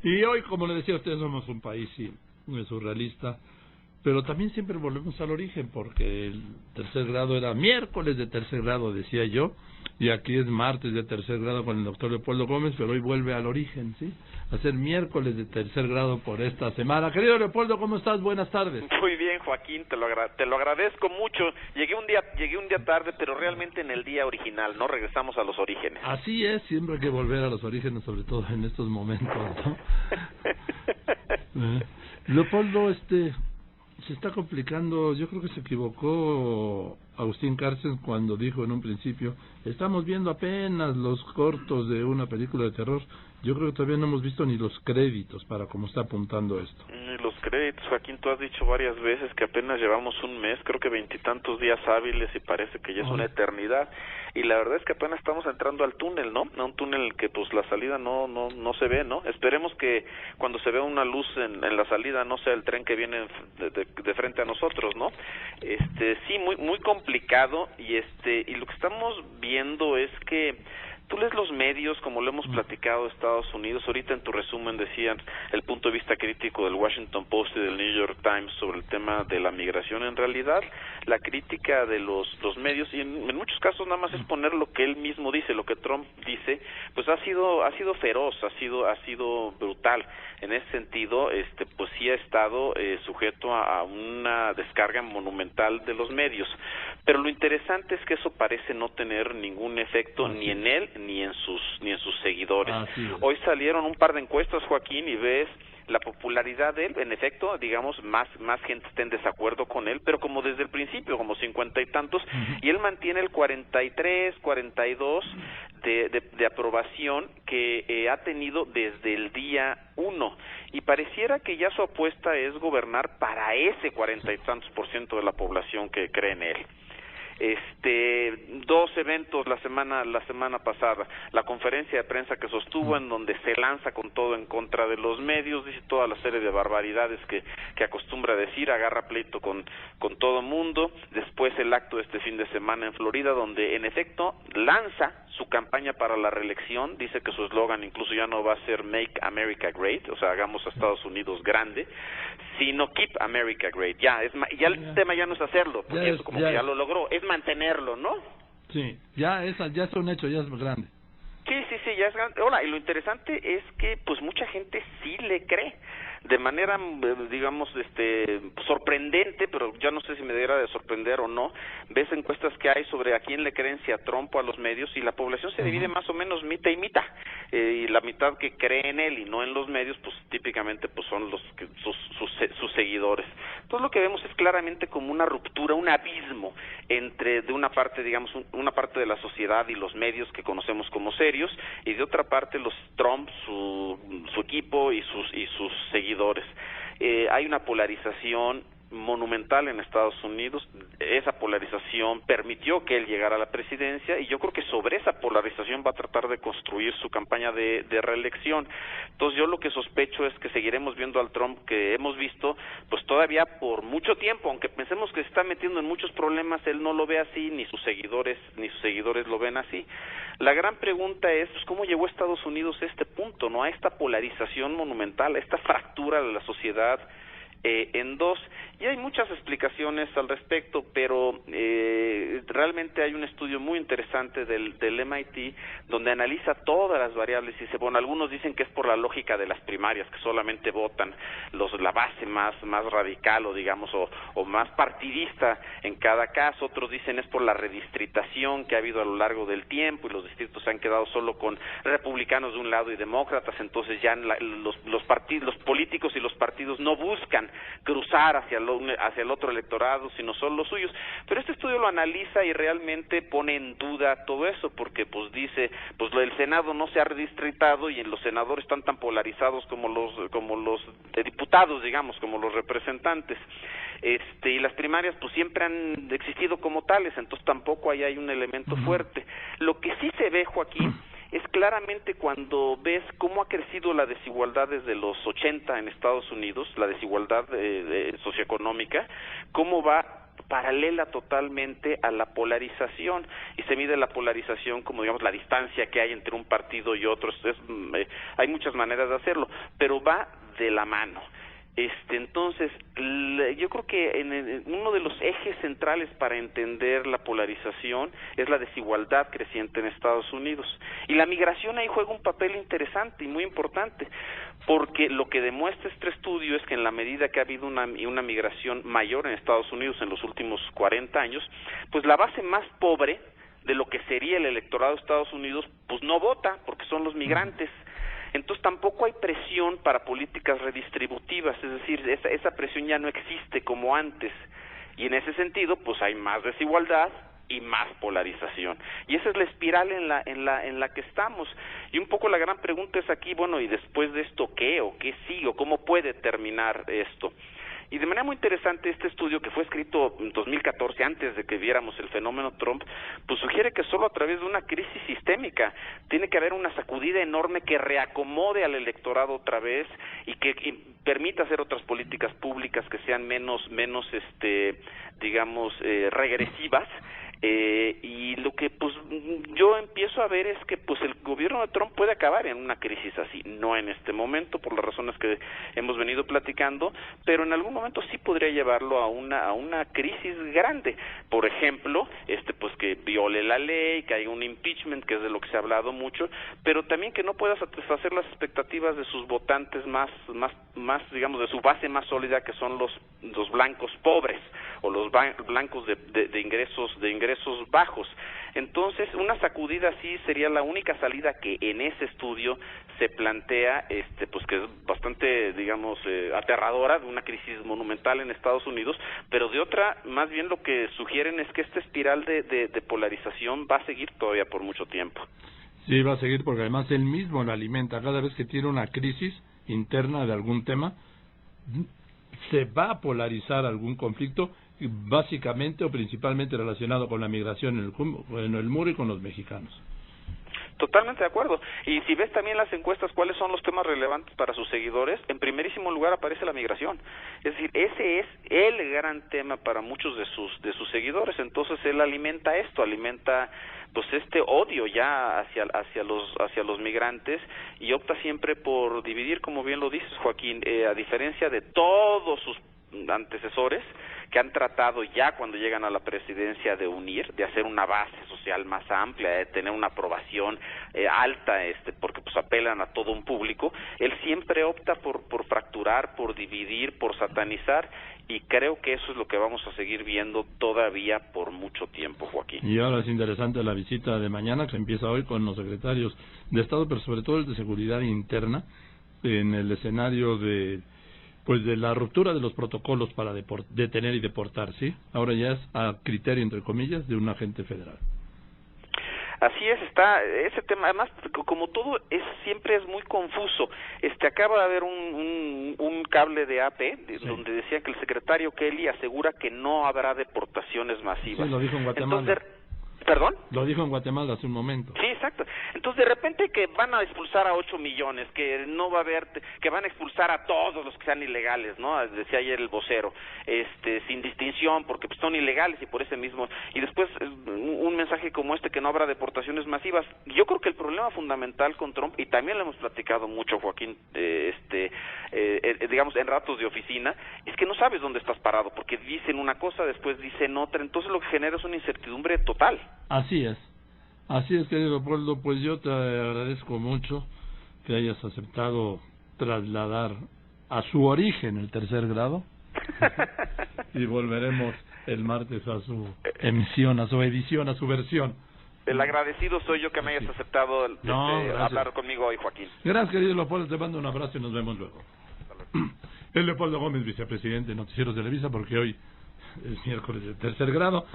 Y hoy, como le decía a usted, somos un país surrealista, pero también siempre volvemos al origen, porque el tercer grado era miércoles de tercer grado, decía yo, y aquí es martes de tercer grado con el doctor Leopoldo Gómez, pero hoy vuelve al origen, ¿sí? A ser miércoles de tercer grado por esta semana. Querido Leopoldo, ¿cómo estás? Buenas tardes. Muy bien, Joaquín, te lo agradezco mucho. Llegué un día tarde, pero realmente en el día original, ¿no? Regresamos a los orígenes. Así es, siempre hay que volver a los orígenes, sobre todo en estos momentos, ¿no? Leopoldo, se está complicando. Yo creo que se equivocó Agustín Carstens cuando dijo en un principio, estamos viendo apenas los cortos de una película de terror. Yo creo que todavía no hemos visto ni los créditos para cómo está apuntando esto. Los créditos, Joaquín, tú has dicho varias veces que apenas llevamos un mes, creo que 20 y tantos días hábiles, y parece que ya es una eternidad. Y la verdad es que apenas estamos entrando al túnel, ¿no? A un túnel en el que pues la salida no se ve, ¿no? Esperemos que cuando se vea una luz en la salida no sea el tren que viene de frente a nosotros, ¿no? Sí, muy complicado, y lo que estamos viendo es que tú lees los medios, como lo hemos platicado de Estados Unidos. Ahorita en tu resumen decían el punto de vista crítico del Washington Post y del New York Times sobre el tema de la migración. En realidad, la crítica de los medios, y en muchos casos nada más es poner lo que él mismo dice, lo que Trump dice, pues ha sido feroz, ha sido brutal. En ese sentido, pues sí ha estado sujeto a una descarga monumental de los medios. Pero lo interesante es que eso parece no tener ningún efecto ni en él ni en sus seguidores. Hoy salieron un par de encuestas, Joaquín, y ves la popularidad de él. En efecto, digamos, más gente está en desacuerdo con él, pero como desde el principio, como 50 y tantos, y él mantiene el 43, 42 de aprobación que ha tenido desde el día 1, y pareciera que ya su apuesta es gobernar para ese 40 y tantos % de la población que cree en él. Dos eventos la semana pasada, la conferencia de prensa que sostuvo, en donde se lanza con todo en contra de los medios, dice toda la serie de barbaridades que acostumbra decir, agarra pleito con todo mundo. Después el acto de este fin de semana en Florida, donde en efecto lanza su campaña para la reelección. Dice que su eslogan incluso ya no va a ser Make America Great, o sea, hagamos a Estados Unidos grande, sino Keep America Great. Ya el tema ya no es hacerlo, porque eso como que ya lo logró, es mantenerlo, ¿no? Sí, ya es un hecho, ya es grande. Sí, ya es grande. Ahora, y lo interesante es que pues mucha gente sí le cree, de manera, digamos, sorprendente, pero ya no sé si me debería de sorprender o no. Ves encuestas que hay sobre a quién le creen, si a Trump o a los medios, y la población se divide más o menos mitad y mitad, y la mitad que cree en él y no en los medios, pues típicamente pues son sus seguidores. Entonces lo que vemos es claramente como una ruptura, un abismo entre, de una parte, digamos, una parte de la sociedad y los medios que conocemos como serios, y de otra parte los Trump, su equipo y sus seguidores. Hay una polarización monumental en Estados Unidos. Esa polarización permitió que él llegara a la presidencia, y yo creo que sobre esa polarización va a tratar de construir su campaña de reelección. Entonces yo lo que sospecho es que seguiremos viendo al Trump que hemos visto pues todavía por mucho tiempo, aunque pensemos que se está metiendo en muchos problemas. Él no lo ve así, ni sus seguidores lo ven así. La gran pregunta es pues, ¿cómo llegó Estados Unidos a este punto, no, a esta polarización monumental, a esta fractura de la sociedad en dos? Y hay muchas explicaciones al respecto, pero realmente hay un estudio muy interesante del MIT donde analiza todas las variables y dice, bueno, algunos dicen que es por la lógica de las primarias, que solamente votan la base más radical, o digamos, o más partidista en cada caso. Otros dicen es por la redistritación que ha habido a lo largo del tiempo, y los distritos se han quedado solo con republicanos de un lado y demócratas. Entonces ya los políticos y los partidos no buscan cruzar hacia el otro electorado, sino son los suyos. Pero este estudio lo analiza y realmente pone en duda todo eso, porque pues dice, pues el Senado no se ha redistritado, y los senadores están tan polarizados como los diputados, digamos, como los representantes. Y las primarias pues siempre han existido como tales, entonces tampoco ahí hay un elemento fuerte. Lo que sí se ve, Joaquín, es claramente cuando ves cómo ha crecido la desigualdad desde los 80 en Estados Unidos, la desigualdad socioeconómica, cómo va paralela totalmente a la polarización, y se mide la polarización como, digamos, la distancia que hay entre un partido y otro. Hay muchas maneras de hacerlo, pero va de la mano. Entonces, yo creo que uno de los ejes centrales para entender la polarización es la desigualdad creciente en Estados Unidos. Y la migración ahí juega un papel interesante y muy importante, porque lo que demuestra este estudio es que en la medida que ha habido una migración mayor en Estados Unidos en los últimos 40 años, pues la base más pobre de lo que sería el electorado de Estados Unidos, pues no vota, porque son los migrantes. Entonces tampoco hay presión para políticas redistributivas, es decir, esa presión ya no existe como antes, y en ese sentido pues hay más desigualdad y más polarización, y esa es la espiral en la que estamos. Y un poco la gran pregunta es aquí, bueno, y después de esto, ¿qué o qué sigue o cómo puede terminar esto? Y de manera muy interesante, este estudio, que fue escrito en 2014, antes de que viéramos el fenómeno Trump, pues sugiere que solo a través de una crisis sistémica tiene que haber una sacudida enorme que reacomode al electorado otra vez y que permita hacer otras políticas públicas que sean menos regresivas. Y lo que pues yo empiezo a ver es que pues el gobierno de Trump puede acabar en una crisis así, no en este momento por las razones que hemos venido platicando, pero en algún momento sí podría llevarlo a una crisis grande. Por ejemplo, pues que viole la ley, que haya un impeachment, que es de lo que se ha hablado mucho, pero también que no pueda satisfacer las expectativas de sus votantes más digamos, de su base más sólida, que son los blancos pobres o los blancos de ingresos bajos. Entonces, una sacudida así sería la única salida que en ese estudio se plantea, pues que es bastante, digamos, aterradora, de una crisis monumental en Estados Unidos, pero de otra, más bien lo que sugieren es que esta espiral de polarización va a seguir todavía por mucho tiempo. Sí, va a seguir porque además él mismo la alimenta. Cada vez que tiene una crisis interna de algún tema, se va a polarizar algún conflicto, básicamente o principalmente relacionado con la migración en el muro y con los mexicanos. Totalmente de acuerdo. Y si ves también las encuestas, ¿cuáles son los temas relevantes para sus seguidores? En primerísimo lugar aparece la migración. Es decir, ese es el gran tema para muchos de sus seguidores. Entonces él alimenta pues este odio ya hacia los migrantes, y opta siempre por dividir, como bien lo dices, Joaquín, a diferencia de todos sus antecesores que han tratado ya cuando llegan a la presidencia de unir, de hacer una base social más amplia, de tener una aprobación alta, porque pues apelan a todo un público. Él siempre opta por fracturar, por dividir, por satanizar, y creo que eso es lo que vamos a seguir viendo todavía por mucho tiempo, Joaquín. Y ahora es interesante la visita de mañana, que se empieza hoy con los secretarios de Estado, pero sobre todo el de Seguridad Interna, en el escenario de la ruptura de los protocolos para detener y deportar, ¿sí? Ahora ya es a criterio, entre comillas, de un agente federal. Así es, está ese tema. Además, como todo siempre es muy confuso. Acaba de haber un cable de AP donde decía que el secretario Kelly asegura que no habrá deportaciones masivas. Sí, lo dijo en Guatemala. Entonces, ¿perdón? Lo dijo en Guatemala hace un momento. Sí, exacto. Entonces, de repente que van a expulsar a 8 millones, que no va a haber, que van a expulsar a todos los que sean ilegales, ¿no? Decía ayer el vocero, sin distinción, porque pues, son ilegales y por ese mismo. Y después un mensaje como que no habrá deportaciones masivas. Yo creo que el problema fundamental con Trump, y también lo hemos platicado mucho, Joaquín, digamos en ratos de oficina, es que no sabes dónde estás parado, porque dicen una cosa, después dicen otra. Entonces lo que genera es una incertidumbre total. Así es, querido Leopoldo, pues yo te agradezco mucho que hayas aceptado trasladar a su origen el tercer grado y volveremos el martes a su emisión, a su edición, a su versión. El agradecido soy yo que me hayas aceptado hablar conmigo hoy, Joaquín. Gracias, querido Leopoldo, te mando un abrazo y nos vemos luego. El Leopoldo Gómez, vicepresidente de Noticieros Televisa, porque hoy es miércoles de tercer grado.